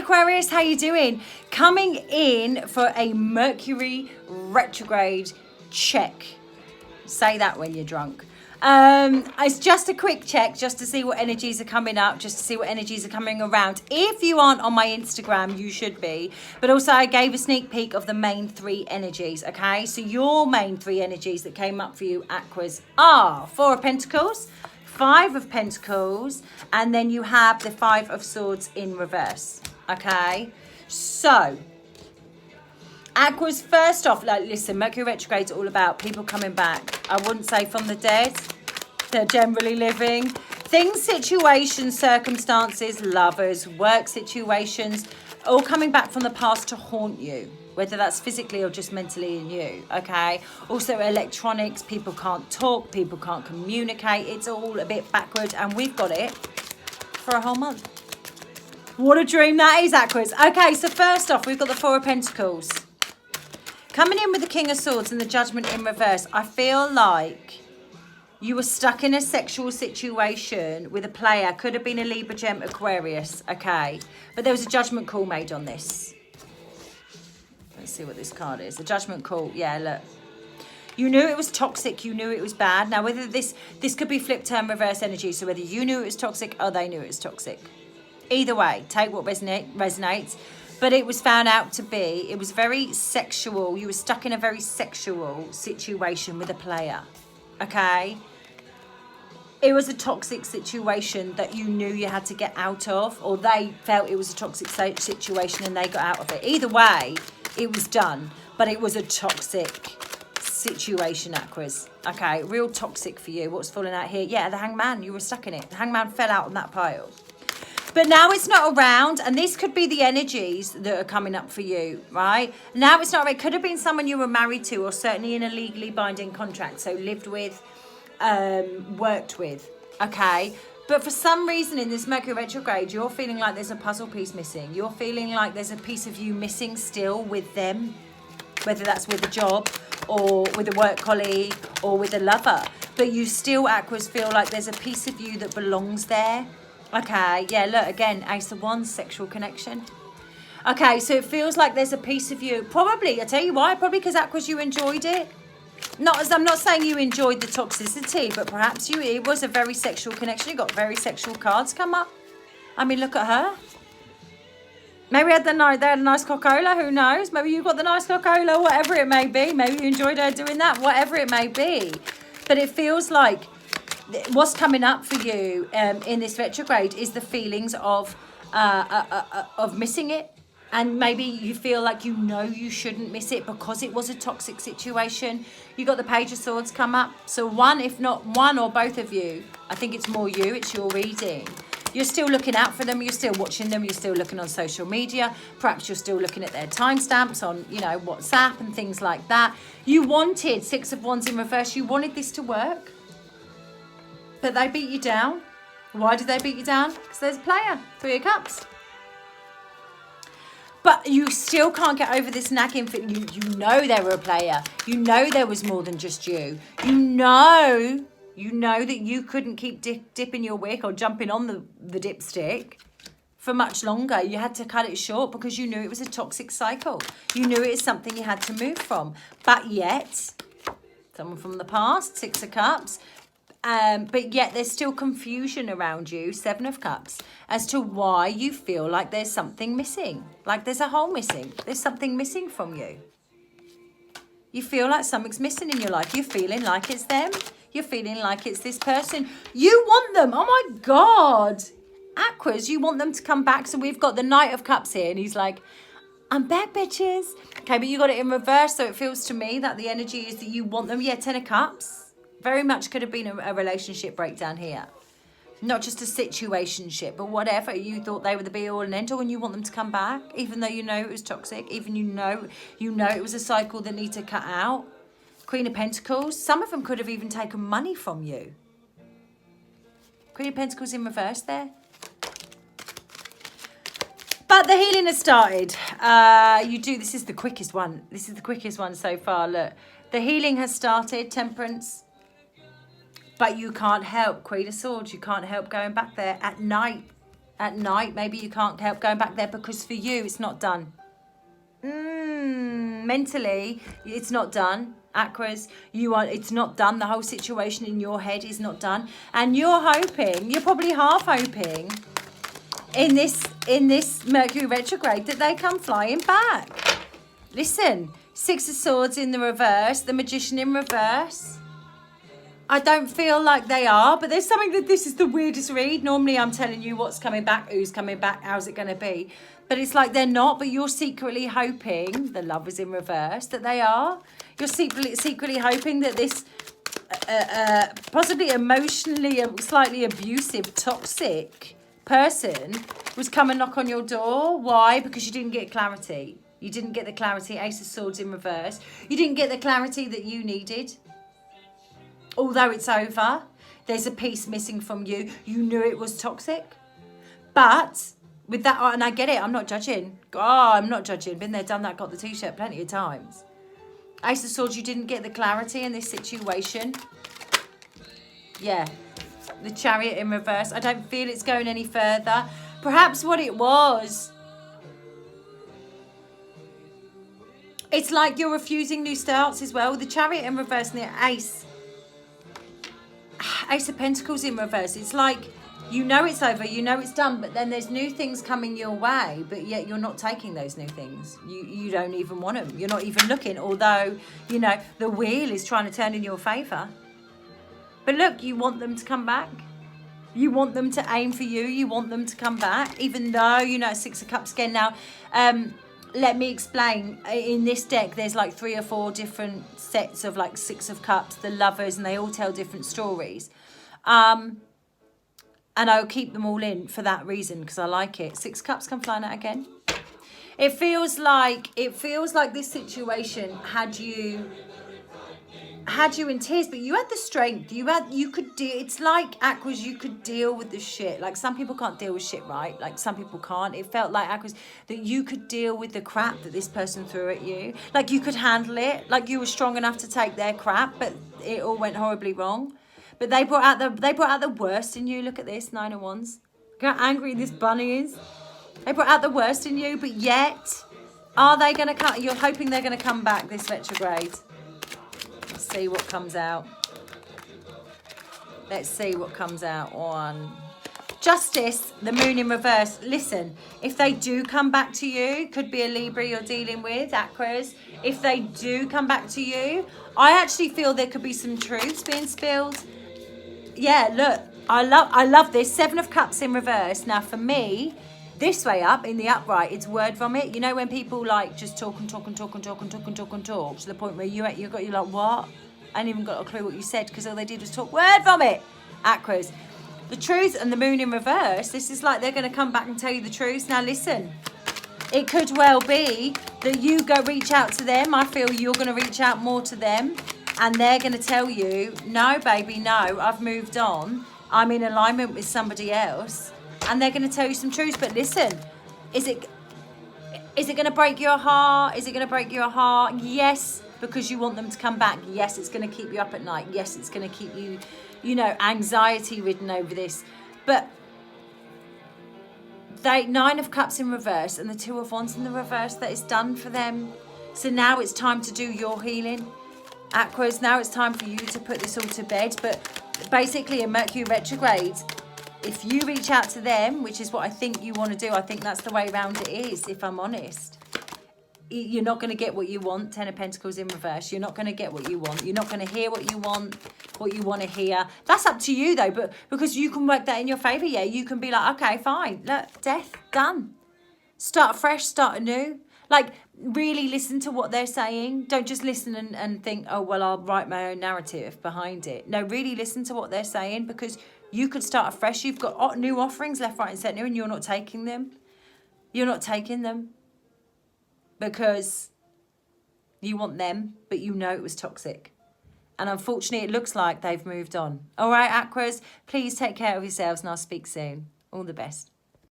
Aquarius, how you doing? Coming in for a Mercury retrograde check. Say that when you're drunk. It's just a quick check just to see what energies are coming up, just to see what energies are coming around. If you aren't on my Instagram, you should be. But also I gave a sneak peek of the main 3 energies, okay? So your main 3 energies that came up for you, Aquas, are 4 of Pentacles, 5 of Pentacles, and then you have the 5 of Swords in reverse, okay? So Aquas, first off, like, listen, Mercury retrograde's all about people coming back. I wouldn't say from the dead. They're generally living. Things, situations, circumstances, lovers, work situations, all coming back from the past to haunt you, whether that's physically or just mentally in you, okay? Also electronics, people can't talk, people can't communicate. It's all a bit backward, and we've got it for a whole month. What a dream that is, Aquas. Okay, so first off, we've got the 4 of Pentacles. Coming in with the King of Swords and the Judgment in reverse, I feel like you were stuck in a sexual situation with a player. Could have been a Libra, Gem, Aquarius, okay? But there was a judgment call made on this. Let's see what this card is. A judgment call, yeah, look. You knew it was toxic, you knew it was bad. Now, whether this could be flip turn reverse energy, so whether you knew it was toxic or they knew it was toxic. Either way, take what resonates. But it was found out to be, it was very sexual. You were stuck in a very sexual situation with a player, okay? It was a toxic situation that you knew you had to get out of, or they felt it was a toxic situation and they got out of it. Either way, it was done, but it was a toxic situation, Aquas. Okay, real toxic for you. What's falling out here? Yeah, the Hangman, you were stuck in it. The Hangman fell out on that pile. But now it's not around, and this could be the energies that are coming up for you, right? Now it's not around. It could have been someone you were married to, or certainly in a legally binding contract, so lived with, worked with, okay? But for some reason in this Mercury retrograde, you're feeling like there's a puzzle piece missing. You're feeling like there's a piece of you missing still with them, whether that's with a job or with a work colleague or with a lover. But you still, Aquas, feel like there's a piece of you that belongs there. Okay, yeah, look, again, Ace of Wands, sexual connection. Okay, so it feels like there's a piece of you. Probably, I'll tell you why, probably because Aquas, you enjoyed it. I'm not saying you enjoyed the toxicity, but perhaps it was a very sexual connection. You got very sexual cards come up. I mean, look at her. Maybe they had a nice Coca-Cola, who knows? Maybe you got the nice Coca-Cola, whatever it may be. Maybe you enjoyed her doing that, whatever it may be. But it feels like what's coming up for you in this retrograde is the feelings of missing it. And maybe you feel like you shouldn't miss it because it was a toxic situation. You got the Page of Swords come up. So one, if not one or both of you, I think it's more you, it's your reading. You're still looking out for them. You're still watching them. You're still looking on social media. Perhaps you're still looking at their timestamps on, WhatsApp and things like that. You wanted 6 of Wands in reverse. You wanted this to work. But they beat you down. Why did they beat you down? Because there's a player. 3 of Cups. But you still can't get over this nagging thing. You know they were a player. You know there was more than just you. You know that you couldn't keep dipping your wick or jumping on the dipstick for much longer. You had to cut it short because you knew it was a toxic cycle. You knew it was something you had to move from. But yet, someone from the past, 6 of Cups, but yet there's still confusion around you, 7 of Cups, as to why you feel like there's something missing. Like there's a hole missing. There's something missing from you. You feel like something's missing in your life. You're feeling like it's them. You're feeling like it's this person. You want them. Oh my God. Aquas, you want them to come back. So we've got the Knight of Cups here. And he's like, I'm back, bitches. Okay, but you got it in reverse. So it feels to me that the energy is that you want them. Yeah, 10 of Cups. Very much could have been a relationship breakdown here. Not just a situationship, but whatever. You thought they were the be-all and end-all and you want them to come back, even though you know it was toxic, even you know it was a cycle that needed to cut out. Queen of Pentacles. Some of them could have even taken money from you. Queen of Pentacles in reverse there. But the healing has started. This is the quickest one. This is the quickest one so far. Look, the healing has started. Temperance. But you can't help, Queen of Swords, you can't help going back there at night at night. Maybe you can't help going back there because for you, it's not done. Mentally, it's not done. Aquarius, it's not done. The whole situation in your head is not done. And you're probably half hoping in this Mercury retrograde that they come flying back. Listen, Six of Swords in the reverse, the Magician in reverse. I don't feel like they are, but there's something that this is the weirdest read. Normally I'm telling you what's coming back, who's coming back, how's it going to be. But it's like they're not, but you're secretly hoping, the Lovers in reverse, that they are. You're secretly hoping that this possibly emotionally, slightly abusive, toxic person was come and knock on your door. Why? Because you didn't get clarity. You didn't get the clarity. Ace of Swords in reverse. You didn't get the clarity that you needed. Although it's over, there's a piece missing from you. You knew it was toxic. But with that, and I get it, I'm not judging. Oh, I'm not judging. Been there, done that, got the t-shirt plenty of times. Ace of Swords, you didn't get the clarity in this situation. Yeah. The Chariot in reverse. I don't feel it's going any further. Perhaps what it was, it's like you're refusing new starts as well. The Chariot in reverse and the Ace of Pentacles in reverse. It's like, you know it's over, you know it's done, but then there's new things coming your way, but yet you're not taking those new things. You don't even want them. You're not even looking, although, you know, the wheel is trying to turn in your favour. But look, you want them to come back. You want them to aim for you. You want them to come back, even though, you know, Six of Cups again. Now, let me explain. In this deck, there's like 3 or 4 different sets of like Six of Cups, the Lovers, and they all tell different stories. And I'll keep them all in for that reason, because I like it. Six of Cups come flying out again. It feels like this situation had you in tears, but you had the strength. You could deal. It's like Aquarius, you could deal with the shit. Like some people can't deal with shit, right? Like some people can't. It felt like Aquarius that you could deal with the crap that this person threw at you. Like you could handle it. Like you were strong enough to take their crap, but it all went horribly wrong. But they brought out the worst in you. Look at this, 9 of Wands. Look how angry this bunny is. They brought out the worst in you, but yet, are they going to come? You're hoping they're going to come back this retrograde. Let's see what comes out. Let's see what comes out on Justice, the Moon in reverse. Listen, if they do come back to you, could be a Libra you're dealing with, Aquarius. If they do come back to you, I actually feel there could be some truths being spilled. Yeah, look, I love this. 7 of Cups in reverse. Now, for me, this way up, in the upright, it's word vomit. You know when people like just talk and talk and talk and talk and talk and talk and talk to the point where you're like, what? I ain't even got a clue what you said because all they did was talk. Word vomit, Aquarius. The truth and the Moon in reverse, this is like they're going to come back and tell you the truth. Now, listen, it could well be that you go reach out to them. I feel you're going to reach out more to them. And they're going to tell you, no, baby, no, I've moved on. I'm in alignment with somebody else. And they're going to tell you some truths. But listen, is it going to break your heart? Is it going to break your heart? Yes, because you want them to come back. Yes, it's going to keep you up at night. Yes, it's going to keep you, you know, anxiety ridden over this. But 9 of Cups in reverse and the 2 of Wands in the reverse, that is done for them. So now it's time to do your healing. Aquarius, now it's time for you to put this all to bed. But basically in Mercury retrograde, if you reach out to them, which is what I think you want to do, I think that's the way around it is, if I'm honest. You're not going to get what you want. 10 of Pentacles in reverse. You're not going to get what you want. You're not going to hear what you want to hear. That's up to you though, but because you can work that in your favour, yeah, you can be like, okay, fine. Look, death, done. Start fresh, start anew. Like, really listen to what they're saying. Don't just listen and think, oh, well, I'll write my own narrative behind it. No, really listen to what they're saying because you could start afresh. You've got new offerings left, right and centre and you're not taking them. You're not taking them because you want them, but you know it was toxic. And unfortunately, it looks like they've moved on. All right, Aquarius, please take care of yourselves and I'll speak soon. All the best.